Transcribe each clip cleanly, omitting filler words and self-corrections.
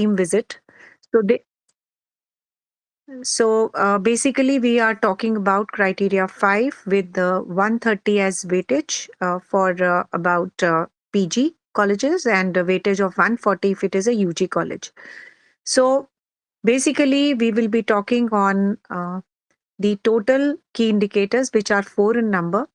team visit. So they, basically we are talking about criteria 5 with the 130 as weightage for about PG colleges and a weightage of 140 if it is a UG college. So basically we will be talking on the total key indicators, which are 4 in number,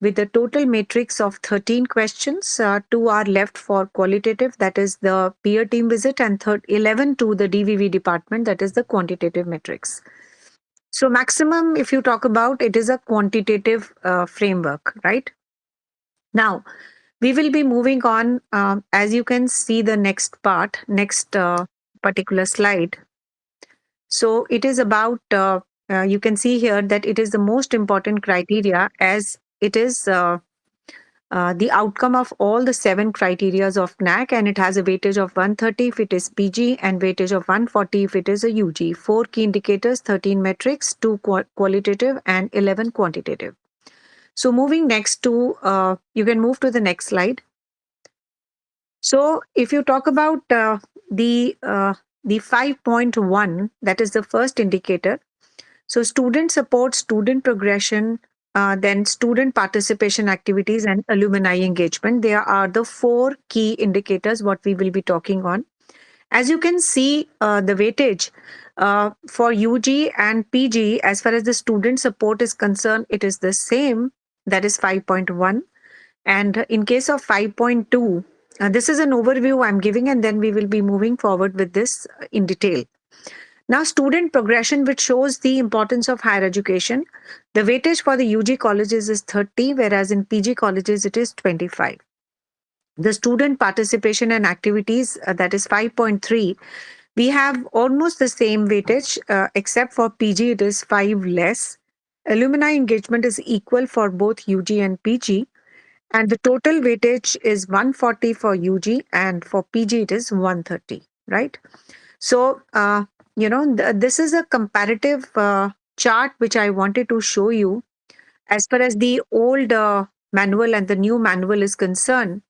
with a total matrix of 13 questions. 2 are left for qualitative, that is the peer team visit, and 11 to the DVV department, that is the quantitative matrix. So maximum, if you talk about, it is a quantitative framework, right? Now, we will be moving on. As you can see the next part, next particular slide. So it is about, you can see here that it is the most important criteria, as it is the outcome of all the 7 criterias of NAAC, and it has a weightage of 130 if it is PG and weightage of 140 if it is a UG. 4 key indicators, 13 metrics, 2 qualitative and 11 quantitative. So moving next to, you can move to the next slide. So if you talk about the 5.1, that is the first indicator. So student support, student progression, then student participation activities and alumni engagement. There are the 4 key indicators what we will be talking on. As you can see, the weightage for UG and PG as far as the student support is concerned, it is the same, that is 5.1. And in case of 5.2, this is an overview I'm giving, and then we will be moving forward with this in detail. Now, student progression, which shows the importance of higher education. The weightage for the UG colleges is 30, whereas in PG colleges it is 25. The student participation and activities, that is 5.3. We have almost the same weightage, except for PG it is 5 less. Alumni engagement is equal for both UG and PG. And the total weightage is 140 for UG, and for PG it is 130, right? So, this is a comparative chart which I wanted to show you as far as the old manual and the new manual is concerned.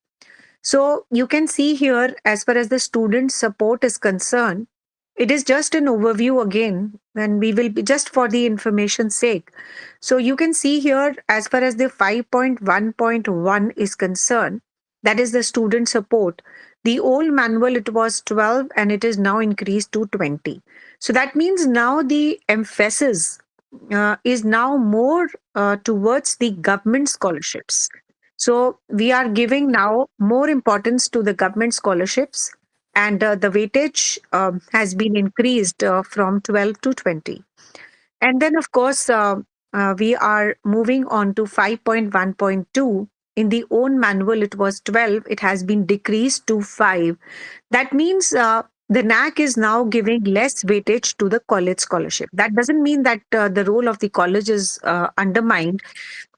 So, you can see here, as far as the student support is concerned, it is just an overview again, and we will be just for the information's sake. So, you can see here, as far as the 5.1.1 is concerned, that is the student support. The old manual, it was 12 and it is now increased to 20. So that means now the emphasis is now more towards the government scholarships. So we are giving now more importance to the government scholarships, and the weightage has been increased from 12 to 20. And then, of course, we are moving on to 5.1.2. In the own manual, it was 12. It has been decreased to 5. That means the NAAC is now giving less weightage to the college scholarship. That doesn't mean that the role of the college is undermined.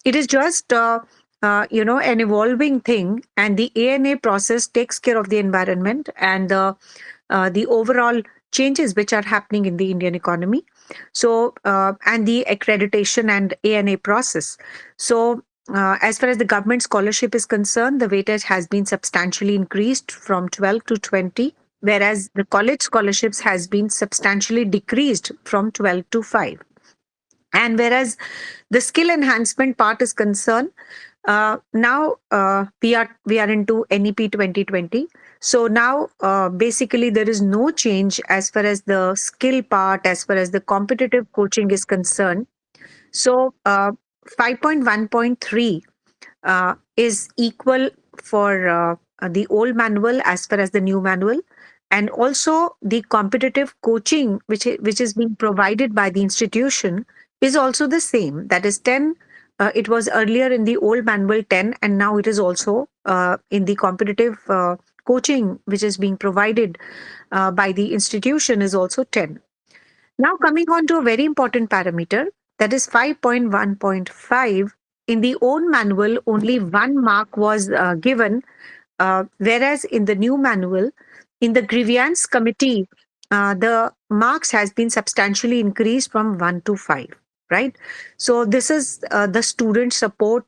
It is just, an evolving thing, and the ANA process takes care of the environment and the overall changes which are happening in the Indian economy. So, and the accreditation and ANA process. So, as far as the government scholarship is concerned, the weightage has been substantially increased from 12 to 20, whereas the college scholarships has been substantially decreased from 12 to 5. And whereas the skill enhancement part is concerned, now we are into NEP 2020. So now basically there is no change as far as the skill part, as far as the competitive coaching is concerned. So 5.1.3 is equal for the old manual as far as the new manual, and also the competitive coaching which is being provided by the institution is also the same, that is 10. It was earlier in the old manual 10, and now it is also in the competitive coaching which is being provided by the institution is also 10. Now coming on to a very important parameter, that is 5.1.5. In the old manual, only 1 mark was given, whereas in the new manual, in the grievance committee, the marks has been substantially increased from 1 to 5, right? So this is the student support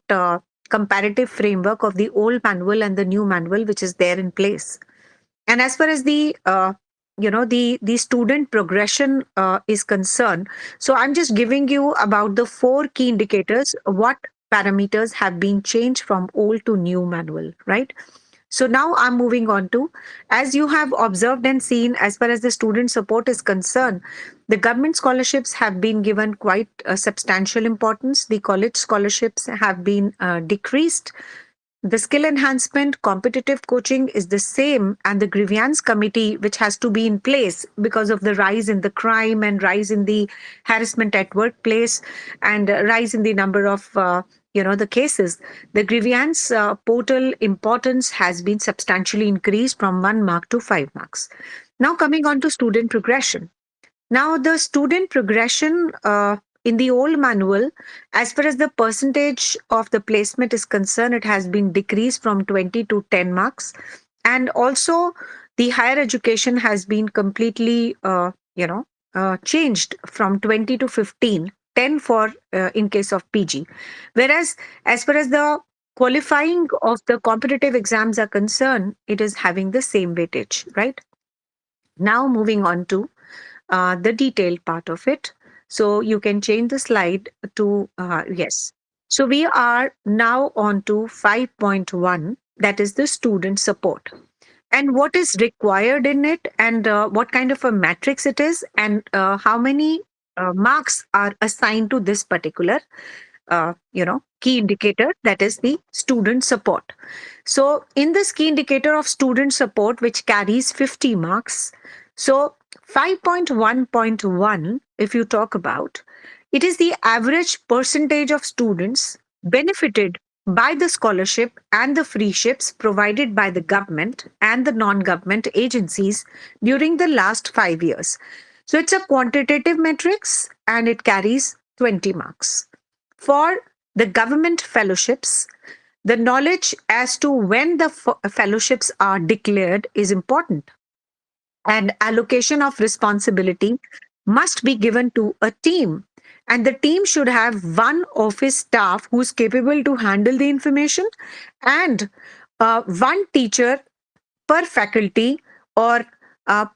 comparative framework of the old manual and the new manual, which is there in place. And as far as the the student progression is concerned, so I'm just giving you about the four key indicators, what parameters have been changed from old to new manual, right? So now I'm moving on to, as you have observed and seen, as far as the student support is concerned, the government scholarships have been given quite a substantial importance. The college scholarships have been decreased. The skill enhancement, competitive coaching is the same, and the grievance committee, which has to be in place because of the rise in the crime and rise in the harassment at workplace and rise in the number of the cases. The grievance portal importance has been substantially increased from 1 mark to 5 marks. Now coming on to student progression. Now, the student progression in the old manual, as far as the percentage of the placement is concerned, it has been decreased from 20 to 10 marks. And also, the higher education has been completely, changed from 20 to 15, 10 for in case of PG. Whereas, as far as the qualifying of the competitive exams are concerned, it is having the same weightage, right? Now, moving on to the detailed part of it. So you can change the slide to yes. So we are now on to 5.1, that is the student support. And what is required in it, and what kind of a matrix it is, and how many marks are assigned to this particular key indicator, that is the student support. So in this key indicator of student support, which carries 50 marks, so 5.1.1, if you talk about, it is the average percentage of students benefited by the scholarship and the free ships provided by the government and the non-government agencies during the last 5 years. So it's a quantitative matrix and it carries 20 marks. For the government fellowships, the knowledge as to when the fellowships are declared is important, and allocation of responsibility must be given to a team. And the team should have one office staff who's capable to handle the information, and one teacher per faculty, or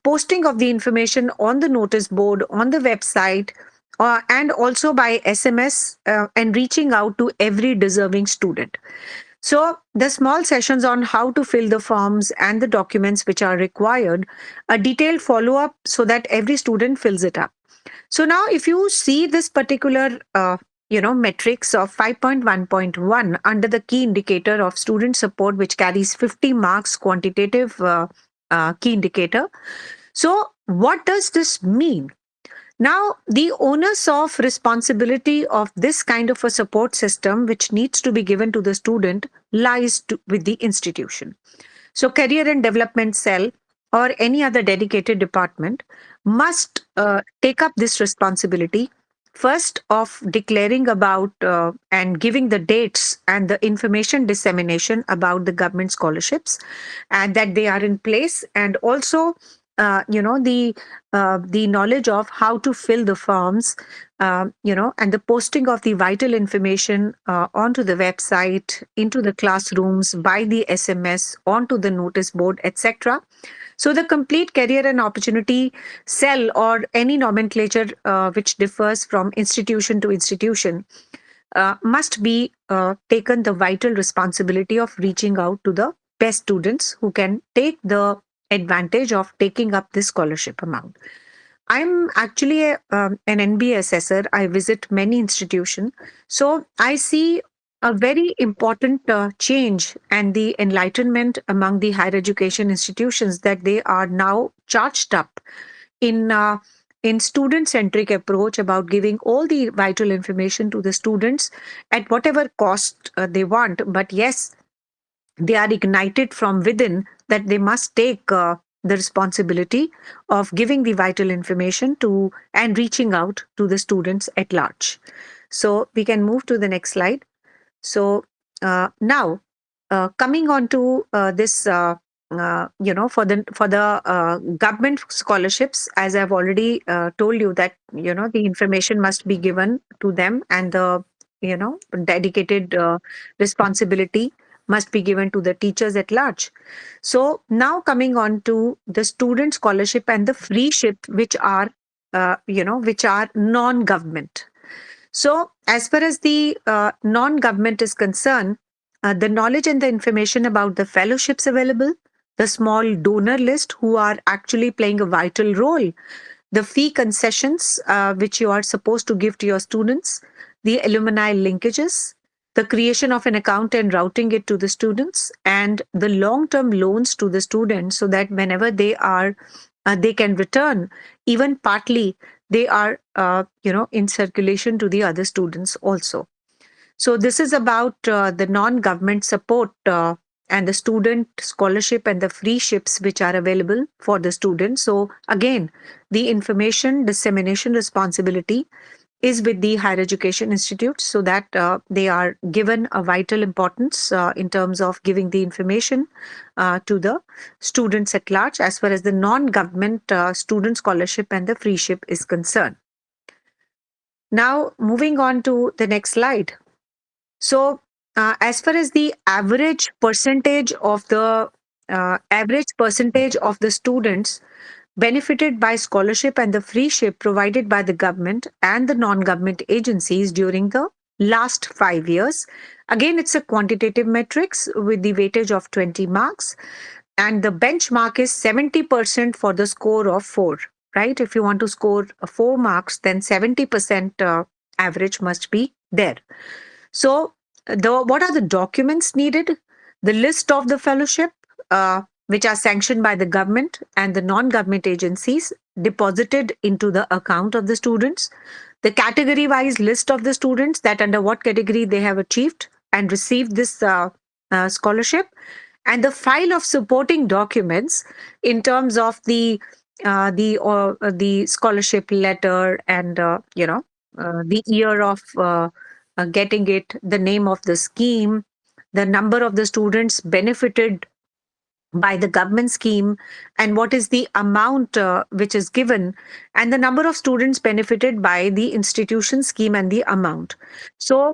posting of the information on the notice board, on the website, and also by SMS, and reaching out to every deserving student. So, the small sessions on how to fill the forms and the documents which are required, a detailed follow up so that every student fills it up. So, now if you see this particular metrics of 5.1.1 under the key indicator of student support, which carries 50 marks quantitative key indicator. So, what does this mean? Now, the onus of responsibility of this kind of a support system, which needs to be given to the student, lies with the institution. So, career and development cell or any other dedicated department must take up this responsibility, first of declaring about and giving the dates and the information dissemination about the government scholarships and that they are in place, and also the knowledge of how to fill the forms, and the posting of the vital information onto the website, into the classrooms, by the SMS, onto the notice board, etc. So the complete career and opportunity cell, or any nomenclature which differs from institution to institution, must be taken the vital responsibility of reaching out to the best students who can take the advantage of taking up this scholarship amount. I'm actually an NBA assessor. I visit many institutions. So I see a very important change and the enlightenment among the higher education institutions, that they are now charged up in student centric approach about giving all the vital information to the students at whatever cost they want. But yes, they are ignited from within that they must take the responsibility of giving the vital information to and reaching out to the students at large. So we can move to the next slide. So now, coming on to this, for the government scholarships, as I've already told you that the information must be given to them, and the dedicated responsibility must be given to the teachers at large. So now coming on to the student scholarship and the free ship, which are which are non-government. So, as far as the non-government is concerned, the knowledge and the information about the fellowships available, the small donor list who are actually playing a vital role, the fee concessions which you are supposed to give to your students, the alumni linkages, the creation of an account and routing it to the students, and the long-term loans to the students so that whenever they can return, even partly, they are in circulation to the other students also. So this is about the non-government support and the student scholarship and the free ships which are available for the students. So again, the information dissemination responsibility is with the higher education institutes so that they are given a vital importance in terms of giving the information to the students at large as far as the non-government student scholarship and the free ship is concerned. Now, moving on to the next slide. So, as far as the average percentage of the students benefited by scholarship and the free ship provided by the government and the non-government agencies during the last 5 years. Again, it's a quantitative matrix with the weightage of 20 marks, and the benchmark is 70% for the score of 4, right? If you want to score 4 marks, then 70% average must be there. So, what are the documents needed? The list of the fellowship, which are sanctioned by the government and the non-government agencies, deposited into the account of the students. The category-wise list of the students, that under what category they have achieved and received this scholarship, and the file of supporting documents in terms of the scholarship letter and the year of getting it, the name of the scheme, the number of the students benefited by the government scheme, and what is the amount which is given, and the number of students benefited by the institution scheme and the amount. So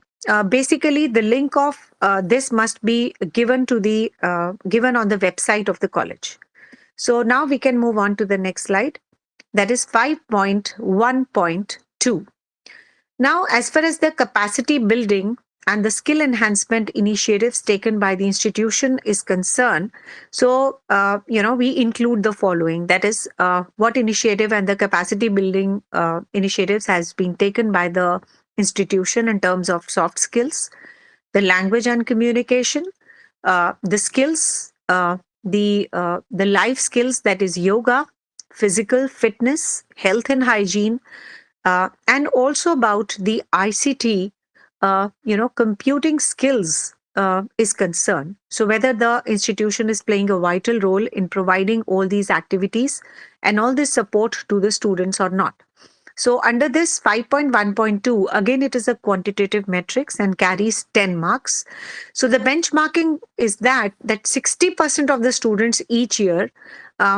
basically, the link of this must be given given on the website of the college. So now we can move on to the next slide. That is 5.1.2. Now, as far as the capacity building and the skill enhancement initiatives taken by the institution is concerned, so we include the following. That is, what initiative and the capacity building initiatives has been taken by the institution in terms of soft skills, the language and communication, the skills, the life skills, that is yoga, physical fitness, health and hygiene, and also about the ICT, computing skills is concerned. So whether the institution is playing a vital role in providing all these activities and all this support to the students or not. So under this 5.1.2, again, it is a quantitative matrix and carries 10 marks. So the benchmarking is that 60% of the students each year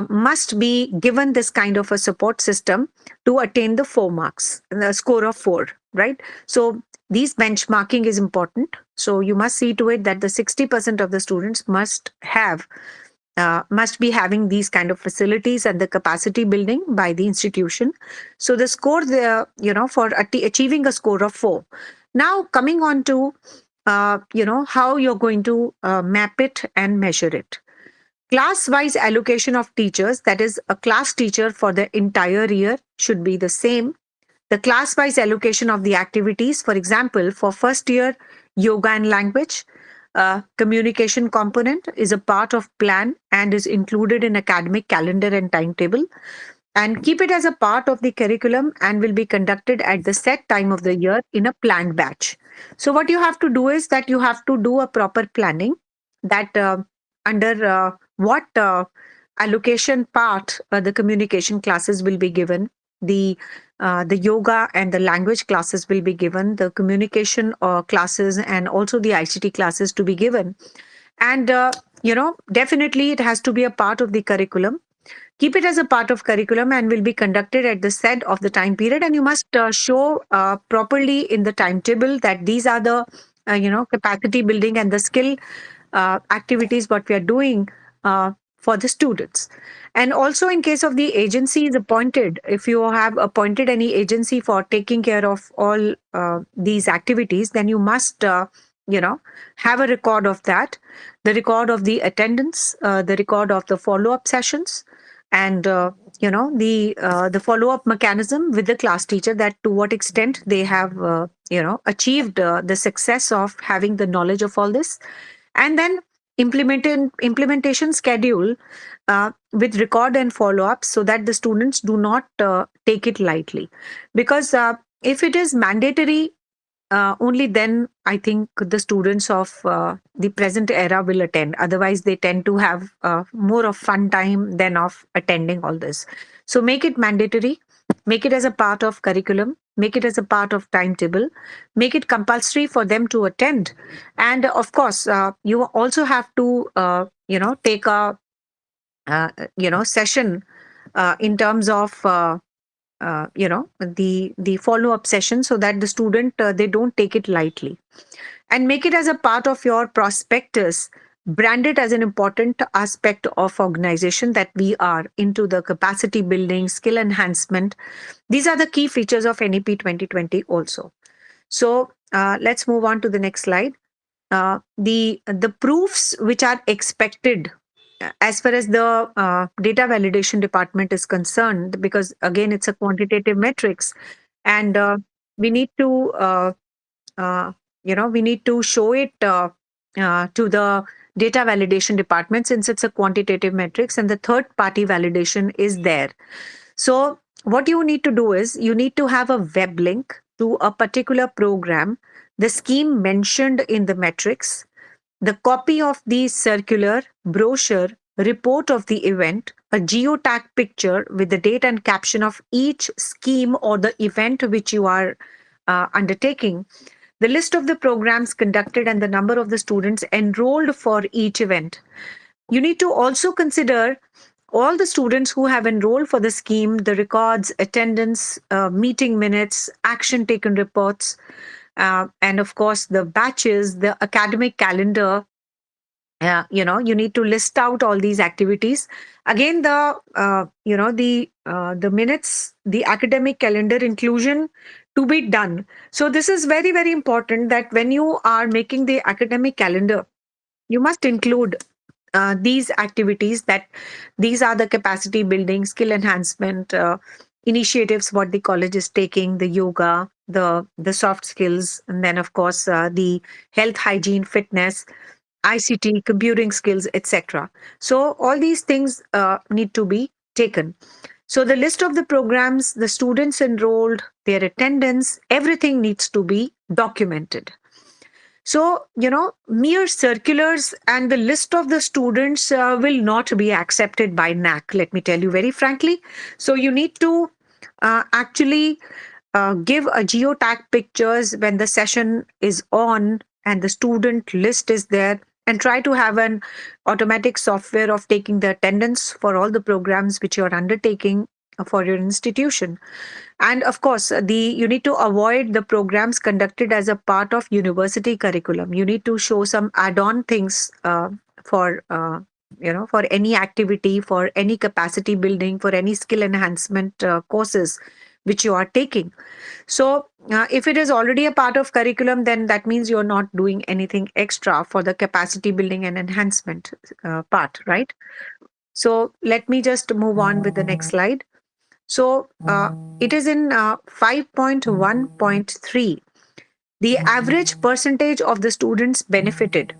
must be given this kind of a support system to attain the 4 marks, the score of 4, right? So these benchmarking is important. So you must see to it that the 60% of the students must be having these kind of facilities and the capacity building by the institution. So the score there, for achieving a score of 4. Now coming on to, how you're going to map it and measure it. Class-wise allocation of teachers, that is a class teacher for the entire year should be the same. The class-wise allocation of the activities, for example, for first year, yoga and language, communication component is a part of plan and is included in academic calendar and timetable, and keep it as a part of the curriculum and will be conducted at the set time of the year in a planned batch. So what you have to do is that you have to do a proper planning that under what allocation part the communication classes will be given, the yoga and the language classes will be given, the communication classes and also the ICT classes to be given. And, definitely it has to be a part of the curriculum. Keep it as a part of curriculum and will be conducted at the set of the time period. And you must show properly in the timetable that these are the, capacity building and the skill activities what we are doing for the students. And also, in case of the agency is appointed, if you have appointed any agency for taking care of all these activities, then you must, have a record of that, the record of the attendance, the record of the follow-up sessions, and the follow-up mechanism with the class teacher, that to what extent they have achieved the success of having the knowledge of all this. And then implementation schedule with record and follow-up, so that the students do not take it lightly, because if it is mandatory, only then I think the students of the present era will attend. Otherwise, they tend to have more of fun time than of attending all this. So make it mandatory, make it as a part of curriculum, make it as a part of timetable, make it compulsory for them to attend. And of course, you also have to, take a, session in terms of the follow up session, so that the student they don't take it lightly, and make it as a part of your prospectus, brand it as an important aspect of organization, that we are into the capacity building, skill enhancement. These are the key features of NEP 2020 also. So let's move on to the next slide. The proofs which are expected as far as the data validation department is concerned, because again it's a quantitative metrics, and we need to we need to show it to the data validation department, since it's a quantitative metrics and the third party validation is there. So what you need to do is you need to have a web link to a particular program, the scheme mentioned in the metrics, the copy of the circular, brochure, report of the event, a geotag picture with the date and caption of each scheme or the event which you are undertaking, the list of the programs conducted and the number of the students enrolled for each event. You need to also consider all the students who have enrolled for the scheme, the records, attendance, meeting minutes, action taken reports, and of course the batches, the academic calendar. You need to list out all these activities. Again, the minutes, the academic calendar inclusion to be done. So this is very, very important, that when you are making the academic calendar, you must include these activities, that these are the capacity building, skill enhancement initiatives what the college is taking, the yoga, the soft skills, and then of course the health, hygiene, fitness, ICT, computing skills, etc. So all these things need to be taken. So the list of the programs, the students enrolled, their attendance, everything needs to be documented. So, mere circulars and the list of the students will not be accepted by NAAC, let me tell you very frankly. So you need to actually give a geotag pictures when the session is on and the student list is there, and try to have an automatic software of taking the attendance for all the programs which you are undertaking for your institution. And of course, you need to avoid the programs conducted as a part of university curriculum. You need to show some add-on things for for any activity, for any capacity building, for any skill enhancement courses which you are taking. So if it is already a part of curriculum, then that means you're not doing anything extra for the capacity building and enhancement part, right? So let me just move on with the next slide. So it is in 5.1.3. The average percentage of the students benefited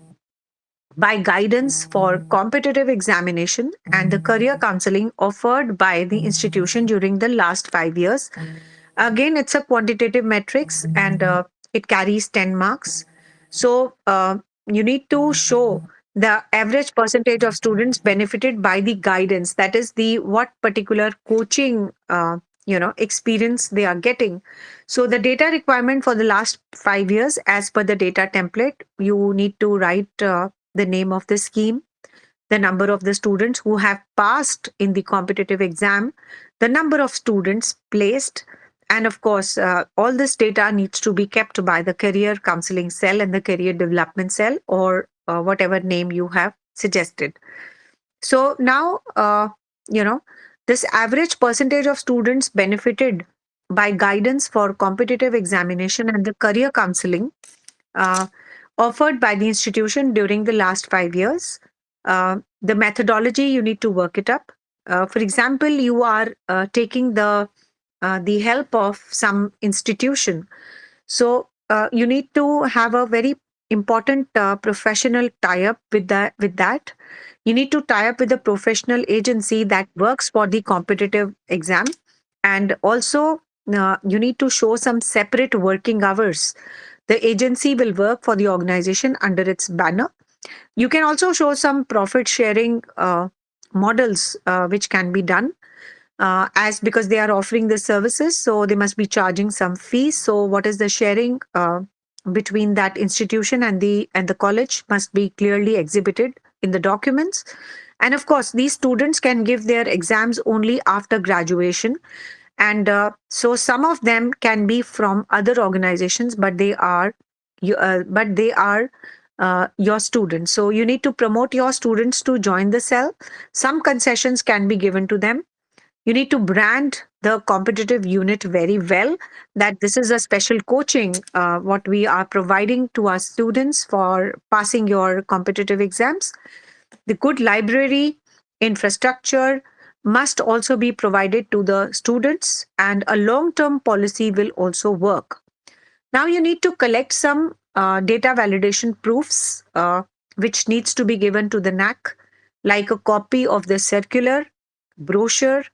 by guidance for competitive examination and the career counseling offered by the institution during the last 5 years. Again, it's a quantitative metrics, and it carries 10 marks. So you need to show the average percentage of students benefited by the guidance, that is the what particular coaching experience they are getting. So the data requirement for the last 5 years, as per the data template, you need to write the name of the scheme, the number of the students who have passed in the competitive exam, the number of students placed, and of course, all this data needs to be kept by the career counseling cell and the career development cell, or whatever name you have suggested. So now, you know, this average percentage of students benefited by guidance for competitive examination and the career counseling uh, offered by the institution during the last 5 years. The methodology, you need to work it up. For example, you are taking the help of some institution, so you need to have a very important professional tie-up with that. You need to tie up with a professional agency that works for the competitive exam, and also you need to show some separate working hours. The agency will work for the organization under its banner. You can also show some profit sharing models which can be done, as because they are offering the services, so they must be charging some fees. So what is the sharing between that institution and the college must be clearly exhibited in the documents. And of course, these students can give their exams only after graduation, and so some of them can be from other organizations, but they are your students. So you need to promote your students to join the cell. Some concessions can be given to them. You need to brand the competitive unit very well, that this is a special coaching what we are providing to our students for passing your competitive exams. The good library infrastructure must also be provided to the students, and a long term policy will also work. Now you need to collect some data validation proofs which needs to be given to the NAAC, like a copy of the circular, brochure,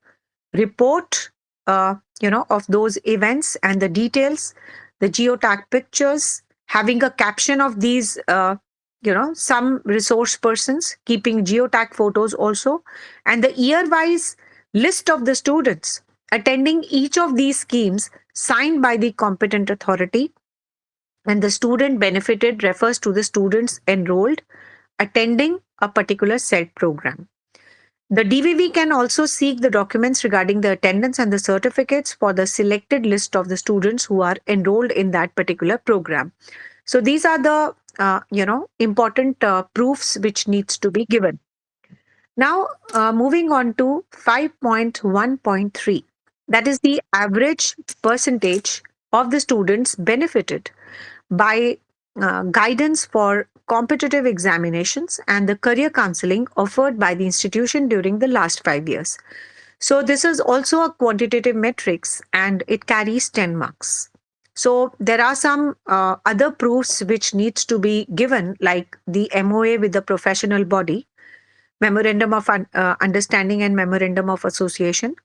report, of those events and the details, the geotag pictures, having a caption of these, some resource persons keeping geotag photos also, and the year-wise list of the students attending each of these schemes signed by the competent authority. And the student benefited refers to the students enrolled attending a particular said program. The DVV can also seek the documents regarding the attendance and the certificates for the selected list of the students who are enrolled in that particular program. So these are the important proofs which needs to be given. Now, moving on to 5.1.3, that is the average percentage of the students benefited by guidance for competitive examinations and the career counseling offered by the institution during the last 5 years. So this is also a quantitative metrics and it carries 10 marks. So there are some other proofs which needs to be given, like the MOA with the professional body, memorandum of understanding and memorandum of association,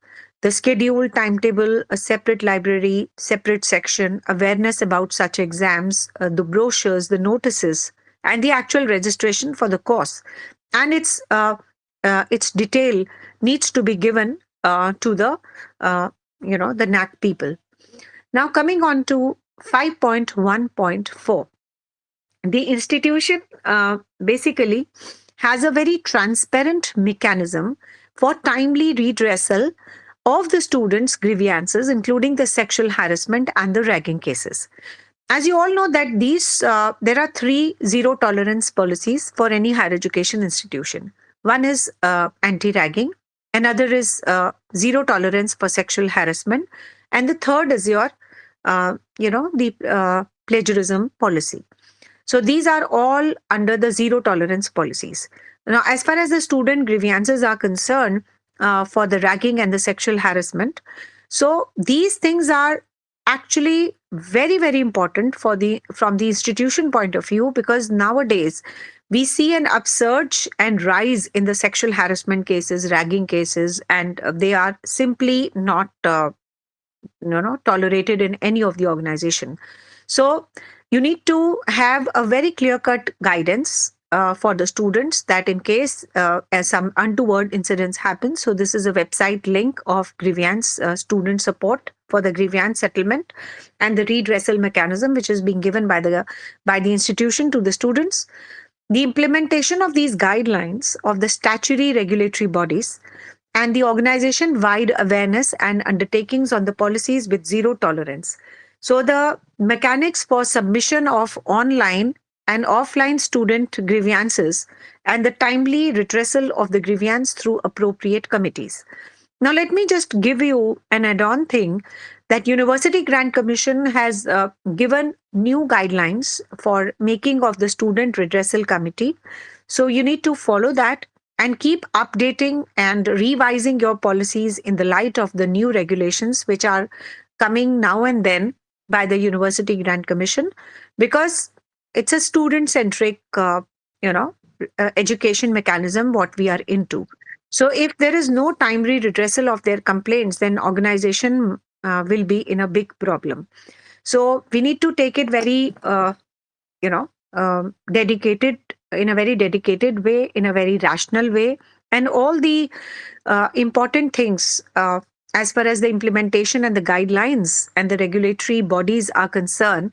the schedule, timetable, a separate library, separate section, awareness about such exams, the brochures, the notices, and the actual registration for the course, and its detail needs to be given to the NAC people. Now coming on to 5.1.4, the institution basically has a very transparent mechanism for timely redressal of the students' grievances, including the sexual harassment and the ragging cases. As you all know that there are three zero tolerance policies for any higher education institution. One is anti-ragging, another is zero tolerance for sexual harassment, and the third is the plagiarism policy. So these are all under the zero tolerance policies. Now, as far as the student grievances are concerned, for the ragging and the sexual harassment, so these things are actually very, very important from the institution point of view, because nowadays we see an upsurge and rise in the sexual harassment cases, ragging cases, and they are simply not tolerated in any of the organization. So you need to have a very clear cut guidance for the students, that in case as some untoward incidents happen, so this is a website link of grievance student support for the grievance settlement and the redressal mechanism which is being given by the institution to the students. The implementation of these guidelines of the statutory regulatory bodies and the organization wide awareness and undertakings on the policies with zero tolerance. So the mechanics for submission of online and offline student grievances, and the timely redressal of the grievance through appropriate committees. Now, let me just give you an add on thing that University Grant Commission has given new guidelines for making of the Student Redressal Committee. So, you need to follow that and keep updating and revising your policies in the light of the new regulations which are coming now and then by the University Grant Commission, because it's a student centric, you know, education mechanism what we are into. So if there is no timely redressal of their complaints, then organization will be in a big problem. So we need to take it very, dedicated, in a very dedicated way, in a very rational way, and all the important things as far as the implementation and the guidelines and the regulatory bodies are concerned.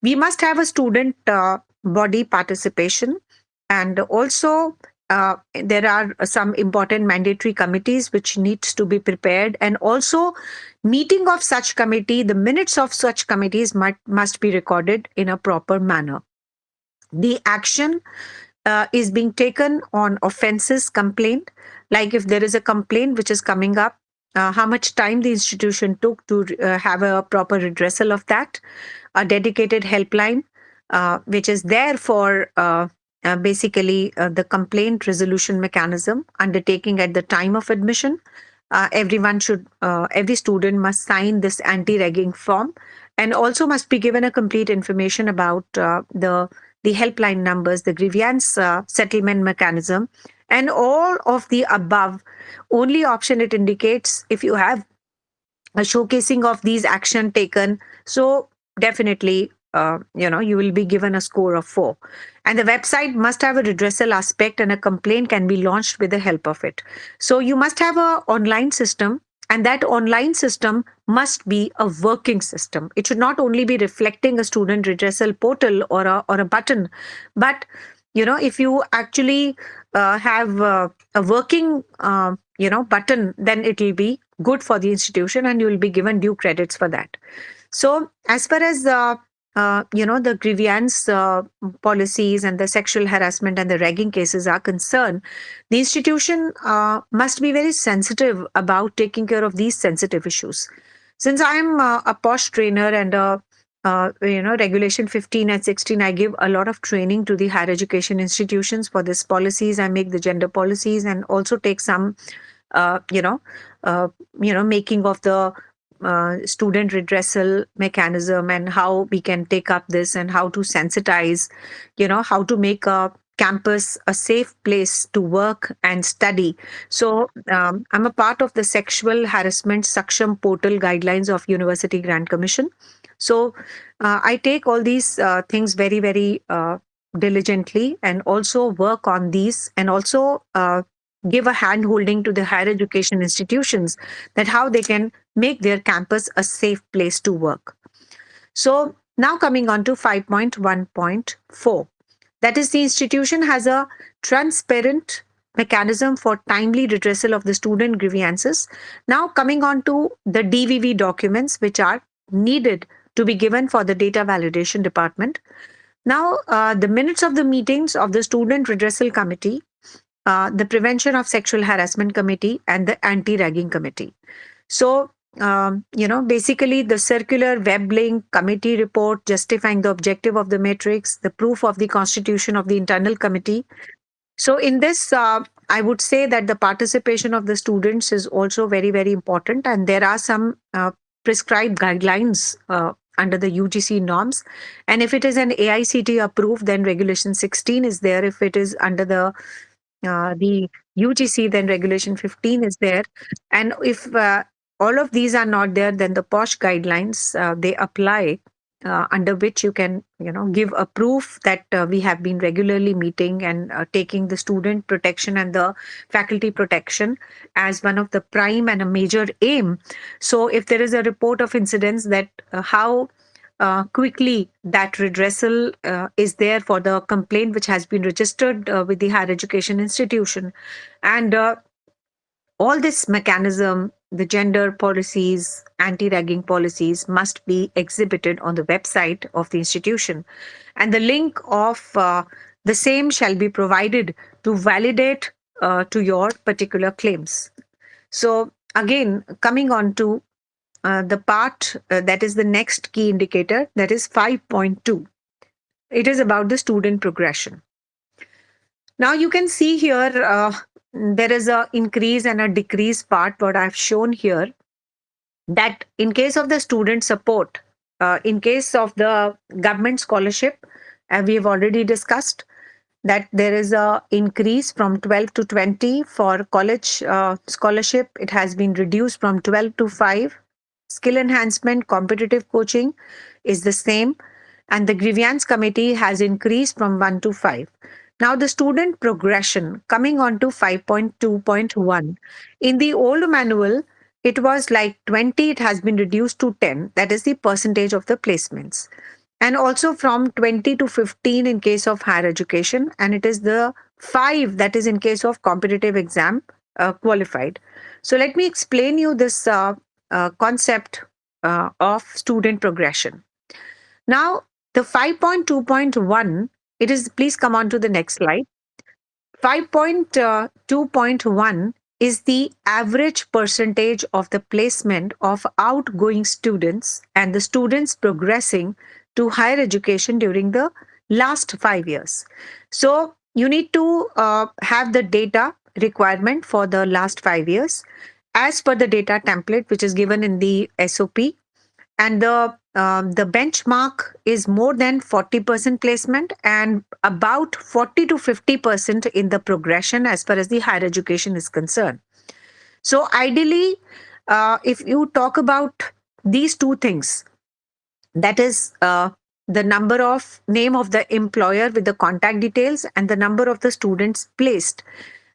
We must have a student body participation, and also there are some important mandatory committees which needs to be prepared, and also meeting of such committee, the minutes of such committees must be recorded in a proper manner. The action is being taken on offenses complaint, like if there is a complaint which is coming up, how much time the institution took to have a proper redressal of that, a dedicated helpline which is there for basically the complaint resolution mechanism undertaking at the time of admission. Every student must sign this anti-ragging form, and also must be given a complete information about the helpline numbers, the grievance settlement mechanism, and all of the above. Only option it indicates if you have a showcasing of these action taken. So definitely, you will be given a score of 4. And the website must have a redressal aspect, and a complaint can be launched with the help of it. So you must have a online system, and that online system must be a working system. It should not only be reflecting a student redressal portal or a button, but if you actually have a working button, then it will be good for the institution, and you will be given due credits for that. So as far as the grievance policies and the sexual harassment and the ragging cases are concerned, the institution must be very sensitive about taking care of these sensitive issues. Since I am a posh trainer and regulation 15 and 16, I give a lot of training to the higher education institutions for these policies. I make the gender policies, and also take some making of the student redressal mechanism, and how we can take up this, and how to sensitize, how to make a campus a safe place to work and study. So I'm a part of the sexual harassment Saksham portal guidelines of University Grant Commission. So I take all these things very, very diligently, and also work on these, and also give a hand holding to the higher education institutions, that how they can make their campus a safe place to work. So now coming on to 5.1.4, that is, the institution has a transparent mechanism for timely redressal of the student grievances. Now coming on to the DVV documents which are needed to be given for the data validation department. Now the minutes of the meetings of the student redressal committee, the prevention of sexual harassment committee, and the anti-ragging committee. So basically the circular web link, committee report justifying the objective of the matrix, the proof of the constitution of the internal committee. So in this, I would say that the participation of the students is also very, very important, and there are some prescribed guidelines under the UGC norms. And if it is an AICT approved, then regulation 16 is there. If it is under the UGC, then regulation 15 is there. And if all of these are not there, then the POSH guidelines, they apply, under which you can give a proof that we have been regularly meeting and taking the student protection and the faculty protection as one of the prime and a major aim. So if there is a report of incidents, that how quickly that redressal is there for the complaint which has been registered with the higher education institution. And all this mechanism the gender policies, anti-ragging policies must be exhibited on the website of the institution. And the link of the same shall be provided to validate to your particular claims. So again, coming on to the part that is the next key indicator, that is 5.2. It is about the student progression. Now you can see here there is a increase and a decrease part, what I've shown here, that in case of the student support, in case of the government scholarship, we have already discussed that there is a increase from 12 to 20. For college scholarship, it has been reduced from 12 to 5. Skill enhancement, competitive coaching is the same, and the grievance committee has increased from 1 to 5. Now the student progression, coming on to 5.2.1. In the old manual, it was like 20, it has been reduced to 10. That is the percentage of the placements. And also from 20 to 15 in case of higher education, and it is the 5 that is in case of competitive exam qualified. So let me explain you this concept of student progression. Now, the 5.2.1, it is, please come on to the next slide. 5.2.1 is the average percentage of the placement of outgoing students and the students progressing to higher education during the last 5 years. So you need to have the data requirement for the last 5 years as per the data template which is given in the SOP, and the benchmark is more than 40% placement and about 40 to 50% in the progression as far as the higher education is concerned. So ideally, if you talk about these two things, that is the number of name of the employer with the contact details and the number of the students placed,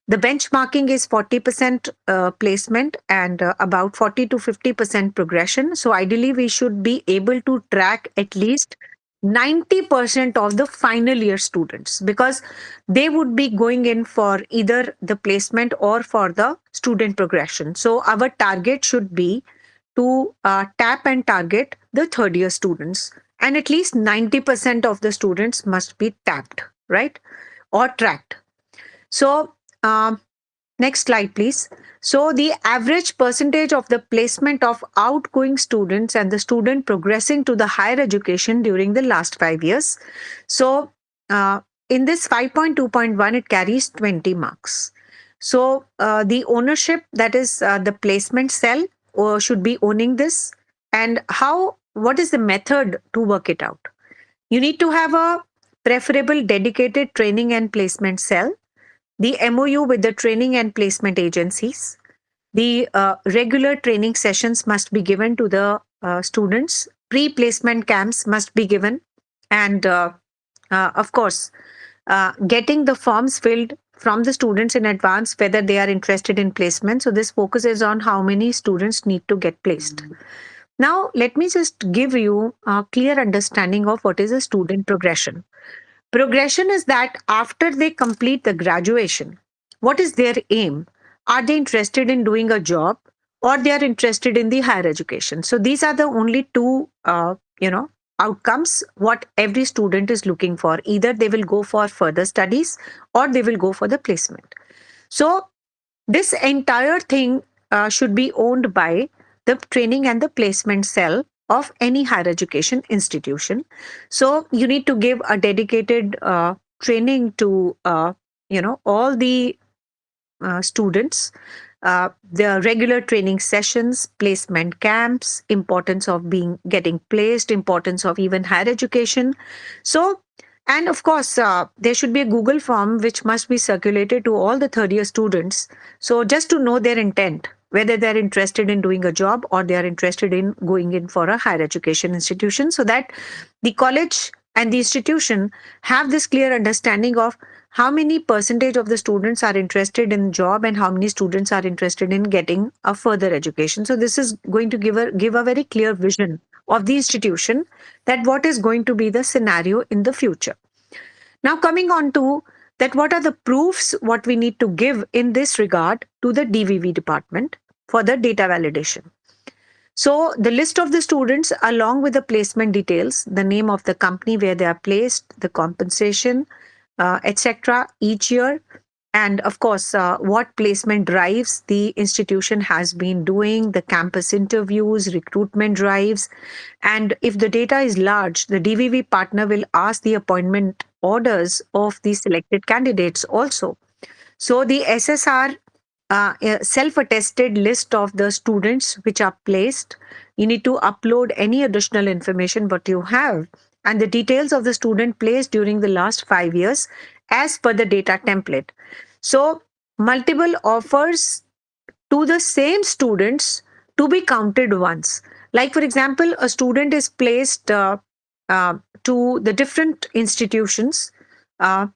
the benchmarking is 40% placement and about 40 to 50% progression. So ideally, we should be able to track at least 90% of the final year students, because they would be going in for either the placement or for the student progression. So our target should be to tap and target the third year students, and at least 90% of the students must be tapped, right, or tracked. So next slide, please. So the average percentage of the placement of outgoing students and the student progressing to the higher education during the last 5 years. So in this 5.2.1, it carries 20 marks. So the ownership, that is the placement cell, should be owning this. And what is the method to work it out? You need to have a preferable dedicated training and placement cell, the MOU with the training and placement agencies. The regular training sessions must be given to the students. Pre-placement camps must be given. And of course, getting the forms filled from the students in advance, whether they are interested in placement. So this focuses on how many students need to get placed. Now, let me just give you a clear understanding of what is a student progression. Progression is that after they complete the graduation, what is their aim? Are they interested in doing a job, or they are interested in the higher education? So these are the only two, outcomes what every student is looking for. Either they will go for further studies or they will go for the placement. So this entire thing should be owned by the training and the placement cell of any higher education institution. So you need to give a dedicated training to all the students, the regular training sessions, placement camps, importance of getting placed, importance of even higher education. So, and of course, there should be a Google form which must be circulated to all the third year students. So just to know their intent, whether they're interested in doing a job or they are interested in going in for a higher education institution, so that the college and the institution have this clear understanding of how many percentage of the students are interested in job and how many students are interested in getting a further education. So this is going to give a very clear vision of the institution, that what is going to be the scenario in the future. Now coming on to that, what are the proofs what we need to give in this regard to the DVV department? for the data validation. So the list of the students along with the placement details, the name of the company where they are placed, the compensation, etc. each year, and of course, what placement drives the institution has been doing, the campus interviews, recruitment drives. And if the data is large, the DVV partner will ask the appointment orders of the selected candidates also. So the SSR a self-attested list of the students which are placed. You need to upload any additional information what you have and the details of the student placed during the last 5 years as per the data template. So multiple offers to the same students to be counted once. Like for example, a student is placed to the different institutions. The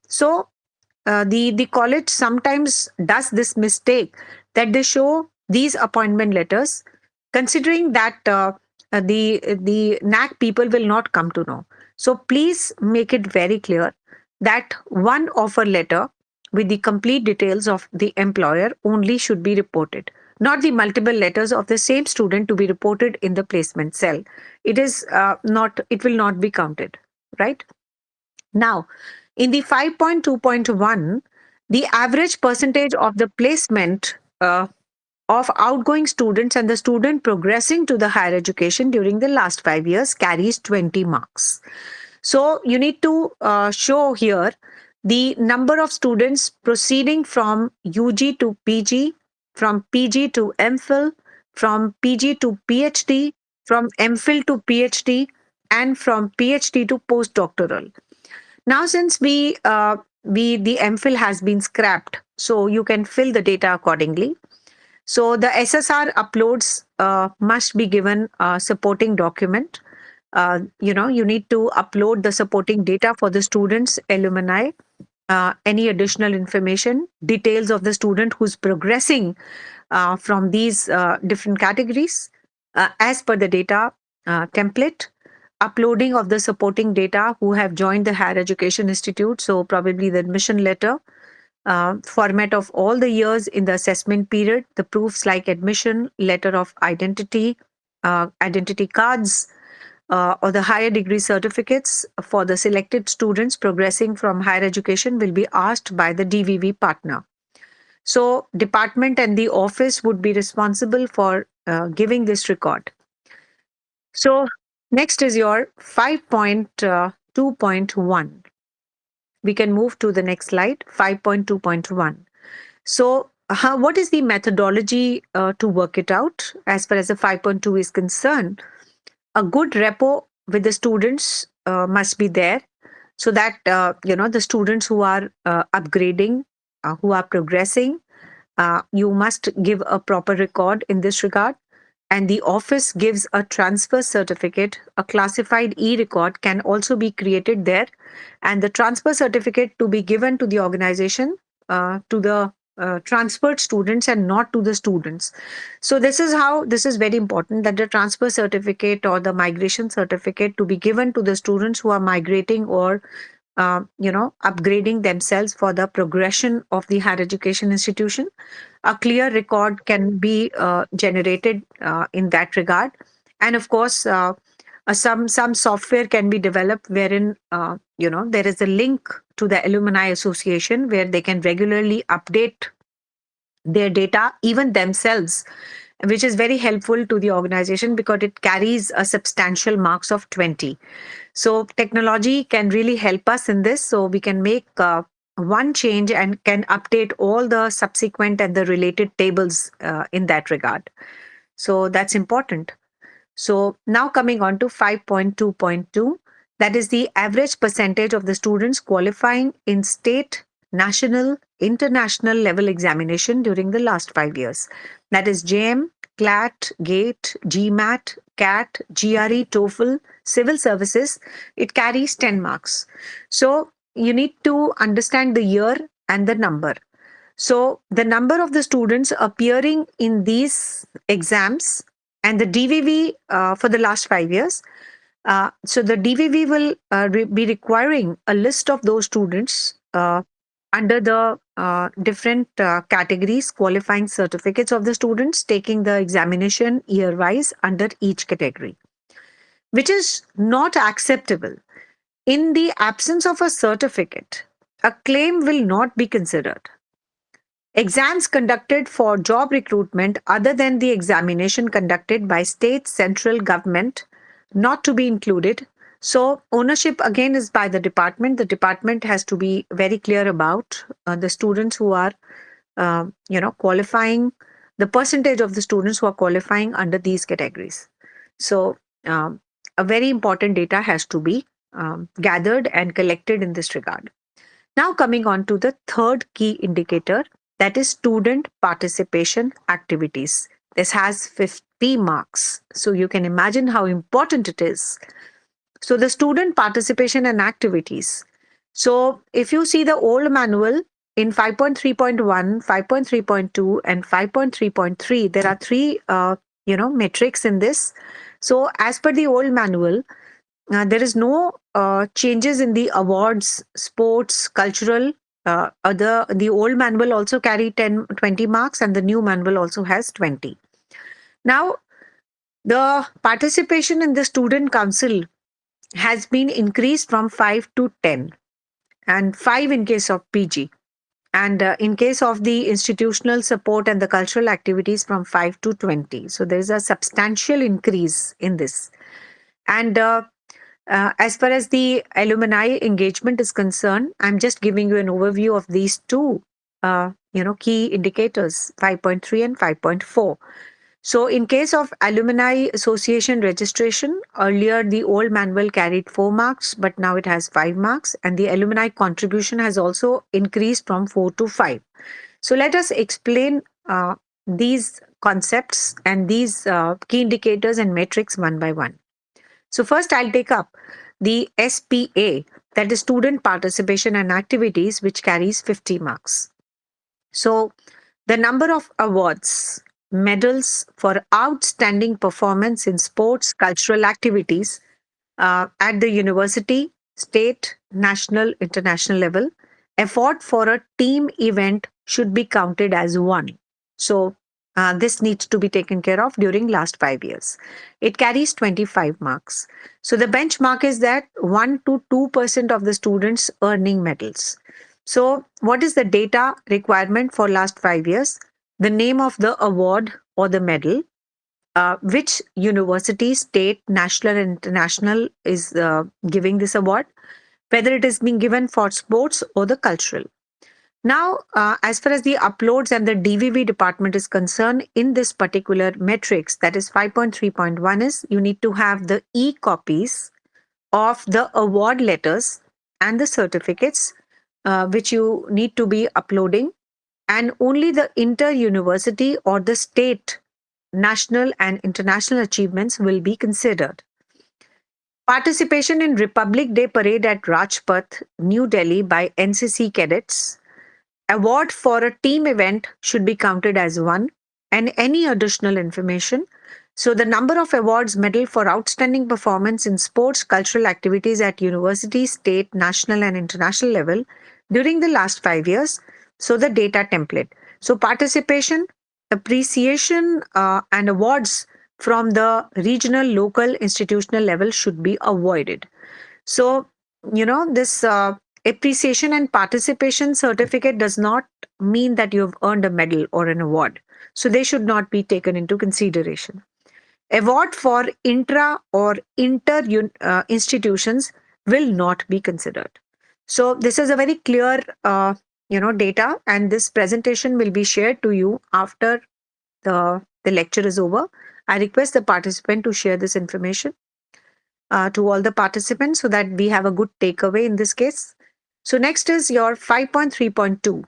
college sometimes does this mistake that they show these appointment letters, considering that the NAAC people will not come to know. So please make it very clear that one offer letter with the complete details of the employer only should be reported, not the multiple letters of the same student to be reported in the placement cell. It is not. It will not be counted, right? Now, in the 5.2.1, the average percentage of the placement of outgoing students and the student progressing to the higher education during the last 5 years carries 20 marks. So you need to show here the number of students proceeding from UG to PG, from PG to MPhil, from PG to PhD, from MPhil to PhD, and from PhD to postdoctoral. Now, since we the MPhil has been scrapped, so you can fill the data accordingly. So the SSR uploads must be given a supporting document. You need to upload the supporting data for the students, alumni, any additional information, details of the student who's progressing from these different categories as per the data template, uploading of the supporting data who have joined the higher education institute, so probably the admission letter, format of all the years in the assessment period, the proofs like admission, letter of identity, identity cards, or the higher degree certificates for the selected students progressing from higher education will be asked by the DVV partner. So department and the office would be responsible for giving this record. So next is your 5.2.1. We can move to the next slide, 5.2.1. So what is the methodology to work it out as far as the 5.2 is concerned? A good repo with the students must be there so that the students who are upgrading, who are progressing, you must give a proper record in this regard. And the office gives a transfer certificate. A classified e-record can also be created there, and the transfer certificate to be given to the organization, to the transferred students and not to the students. So this is very important, that the transfer certificate or the migration certificate to be given to the students who are migrating or upgrading themselves for the progression of the higher education institution. A clear record can be generated in that regard, and of course, some software can be developed wherein there is a link to the alumni association where they can regularly update their data even themselves, which is very helpful to the organization because it carries a substantial marks of 20. So technology can really help us in this. So we can make one change and can update all the subsequent and the related tables in that regard. So that's important. So now coming on to 5.2.2, that is the average percentage of the students qualifying in state, national, international level examination during the last 5 years. That is JM, CLAT, GATE, GMAT, CAT, GRE, TOEFL, civil services. It carries 10 marks. So you need to understand the year and the number. So the number of the students appearing in these exams and the DVV for the last 5 years. So the DVV will be requiring a list of those students under the different categories, qualifying certificates of the students taking the examination year wise under each category, which is not acceptable. In the absence of a certificate, a claim will not be considered. Exams conducted for job recruitment other than the examination conducted by state central government not to be included. So ownership again is by the department. The department has to be very clear about the students who are qualifying, the percentage of the students who are qualifying under these categories. So um, a very important data has to be gathered and collected in this regard. Now, coming on to the third key indicator, that is student participation activities. This has 50 marks. So, you can imagine how important it is. So, the student participation and activities. So, if you see the old manual in 5.3.1, 5.3.2, and 5.3.3, there are three metrics in this. So, as per the old manual, there is no changes in the awards, sports, cultural. The old manual also carry 10, 20 marks, and the new manual also has 20. Now, the participation in the student council has been increased from 5 to 10, and 5 in case of PG. And in case of the institutional support and the cultural activities, from 5 to 20. So there is a substantial increase in this. And as far as the alumni engagement is concerned, I'm just giving you an overview of these two, key indicators, 5.3 and 5.4. So, in case of alumni association registration, earlier the old manual carried 4 marks, but now it has 5 marks, and the alumni contribution has also increased from 4 to 5. So, let us explain these concepts and these key indicators and metrics one by one. So, first I'll take up the SPA, that is student participation and activities, which carries 50 marks. So, the number of awards, medals for outstanding performance in sports, cultural activities at the university, state, national, international level, effort for a team event should be counted as one. So, this needs to be taken care of during last 5 years. It carries 25 marks. So the benchmark is that 1 to 2% of the students earning medals. So what is the data requirement for last 5 years? The name of the award or the medal, which university, state, national and international is giving this award, whether it is being given for sports or the cultural. Now, as far as the uploads and the DVV department is concerned, in this particular metrics, that is 5.3.1, is you need to have the e-copies of the award letters and the certificates, which you need to be uploading, and only the inter-university or the state, national and international achievements will be considered. Participation in Republic Day Parade at Rajpath, New Delhi by NCC cadets. Award for a team event should be counted as one, and any additional information. So, the number of awards, medal for outstanding performance in sports, cultural activities at university, state, national, and international level during the last 5 years. So, the data template. So, participation, appreciation, and awards from the regional, local, institutional level should be avoided. So, this appreciation and participation certificate does not mean that you have earned a medal or an award. So, they should not be taken into consideration. Award for intra or inter institutions will not be considered. So, this is a very clear, data, and this presentation will be shared to you after the lecture is over. I request the participant to share this information to all the participants so that we have a good takeaway in this case. So next is your 5.3.2.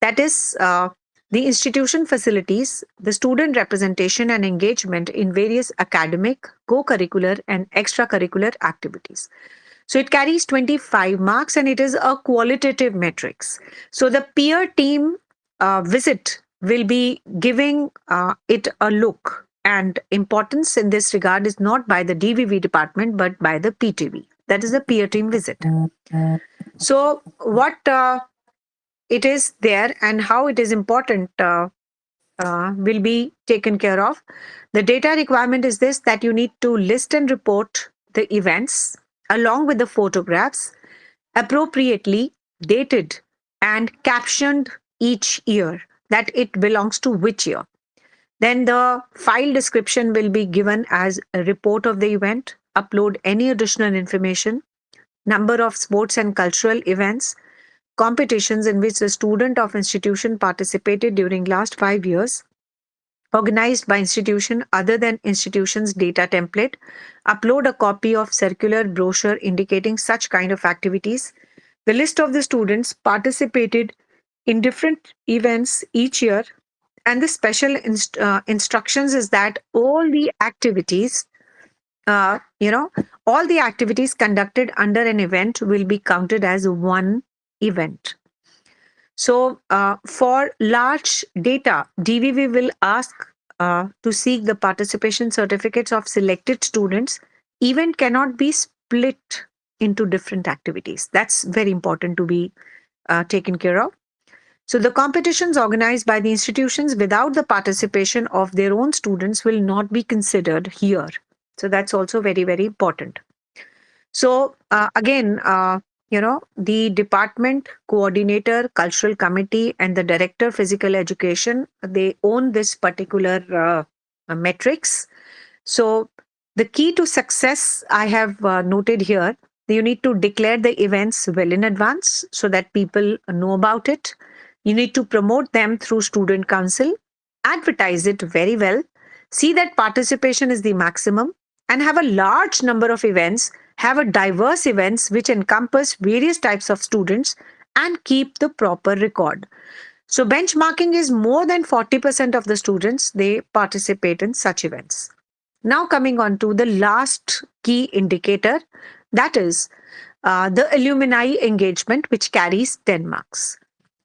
That is the institution facilities, the student representation and engagement in various academic, co-curricular and extracurricular activities. So it carries 25 marks and it is a qualitative metrics. So the peer team visit will be giving it a look, and importance in this regard is not by the DVV department but by the PTV. That is the peer team visit. So what it is there and how it is important will be taken care of. The data requirement is this, that you need to list and report the events along with the photographs appropriately dated and captioned each year, that it belongs to which year. Then the file description will be given as a report of the event, upload any additional information, number of sports and cultural events, competitions in which the student of institution participated during last 5 years, organized by institution other than institution's data template, upload a copy of circular brochure indicating such kind of activities, the list of the students participated in different events each year, and the special instructions is that all the activities, uh, you know, all the activities conducted under an event will be counted as one event. So, for large data, DVV will ask to seek the participation certificates of selected students. Event cannot be split into different activities. That's very important to be taken care of. So, the competitions organized by the institutions without the participation of their own students will not be considered here. So, that's also very, very important. So again, the department coordinator, cultural committee, and the director physical education, they own this particular metrics. So the key to success I have noted here, you need to declare the events well in advance so that people know about it. You need to promote them through student council, advertise it very well, see that participation is the maximum, and have a large number of events, have a diverse events which encompass various types of students, and keep the proper record. So benchmarking is more than 40% of the students, they participate in such events. Now coming on to the last key indicator, that is the alumni engagement, which carries 10 marks.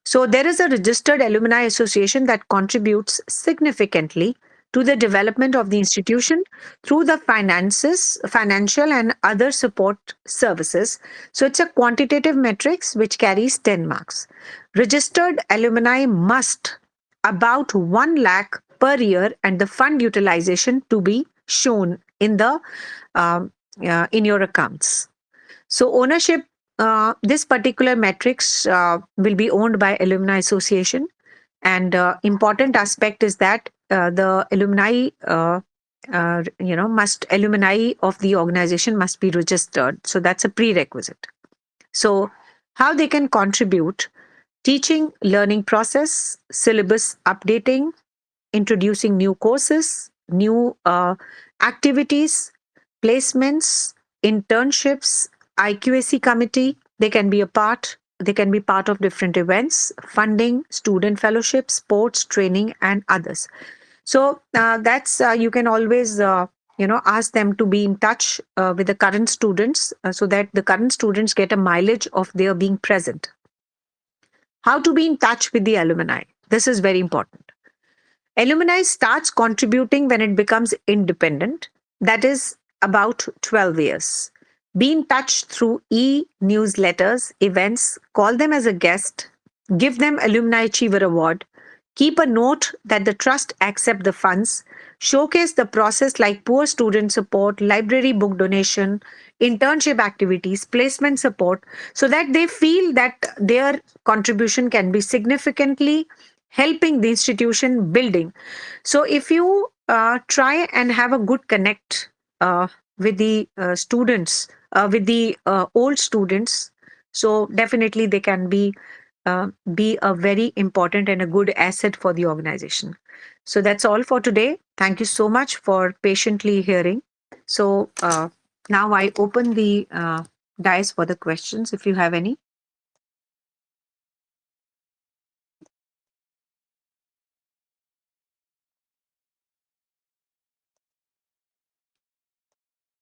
So there is a registered alumni association that contributes significantly to the development of the institution through the financial and other support services. So it's a quantitative matrix which carries 10 marks. Registered alumni must about 1 lakh per year, and the fund utilization to be shown in the in your accounts. So ownership, this particular matrix will be owned by alumni association, and important aspect is that the alumni alumni of the organization must be registered, so that's a prerequisite. So how they can contribute: teaching learning process, syllabus updating, introducing new courses, new activities, placements, internships, IQAC committee. They can be a part. They can be part of different events, funding, student fellowship, sports, training, and others. So that's you can always ask them to be in touch with the current students so that the current students get a mileage of their being present. How to be in touch with the alumni? This is very important. Alumni starts contributing when it becomes independent, that is about 12 years. Be in touch through e-newsletters, events, call them as a guest, give them Alumni Achiever Award, keep a note that the trust accept the funds, showcase the process like poor student support, library book donation, internship activities, placement support, so that they feel that their contribution can be significantly helping the institution building. So if you try and have a good connect with the students, with the old students, so definitely they can be a very important and a good asset for the organization. So that's all for today. Thank you so much for patiently hearing. So now I open the dais for the questions if you have any.